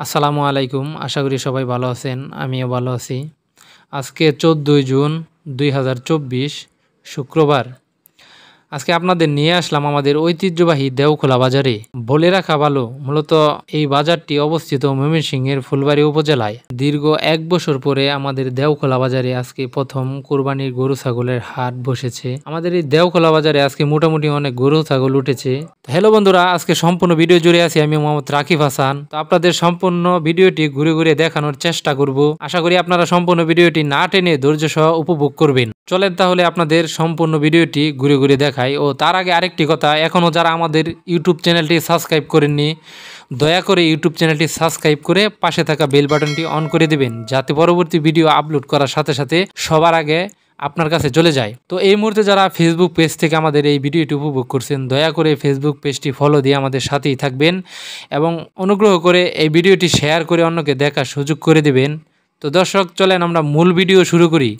আসসালামু আলাইকুম। আশা করি সবাই ভালো আছেন। আমিও ভালো আছি। আজকে 14 জুন 2024 শুক্রবার। আজকে আপনাদের নিয়ে আসলাম আমাদের ঐতিহ্যবাহী দেওখোলা বাজারে। বলে রাখা ভালো, মূলত এই বাজারটি অবস্থিত ময়মনসিংহের ফুলবাড়ী উপজেলায়। দীর্ঘ 1 বছর পরে আমাদের দেওখোলা বাজারে আজকে প্রথম কোরবানির গরু ছাগলের হাট বসেছে। আমাদের এই দেওখোলা বাজারে আজকে মোটামুটি অনেক গরু ছাগল উঠেছে। হ্যালো বন্ধুরা, আজকে সম্পূর্ণ ভিডিও জুড়ে আছি আমি মোহাম্মদ রাকিব হাসান। তো আপনাদের সম্পূর্ণ ভিডিওটি ঘুরে ঘুরে দেখানোর চেষ্টা করব। আশা করি আপনারা সম্পূর্ণ ভিডিওটি না টেনে ধৈর্য সহ উপভোগ করবেন। চলেন তাহলে আপনাদের সম্পূর্ণ ভিডিওটি ঘুরে ঘুরে দেখাই। ও তার আগে আরেকটি কথা, এখনও যারা আমাদের ইউটিউব চ্যানেলটি সাবস্ক্রাইব করেননি, দয়া করে ইউটিউব চ্যানেলটি সাবস্ক্রাইব করে পাশে থাকা বেল বাটনটি অন করে দিবেন, যাতে পরবর্তী ভিডিও আপলোড করার সাথে সাথে সবার আগে আপনার কাছে চলে যায়। তো এই মুহূর্তে যারা ফেসবুক পেজ থেকে আমাদের এই ভিডিওটি উপভোগ করছেন, দয়া করে ফেসবুক পেজটি ফলো দিয়ে আমাদের সাথেই থাকবেন এবং অনুগ্রহ করে এই ভিডিওটি শেয়ার করে অন্যকে দেখার সুযোগ করে দেবেন। তো দর্শক, চলেন আমরা মূল ভিডিও শুরু করি।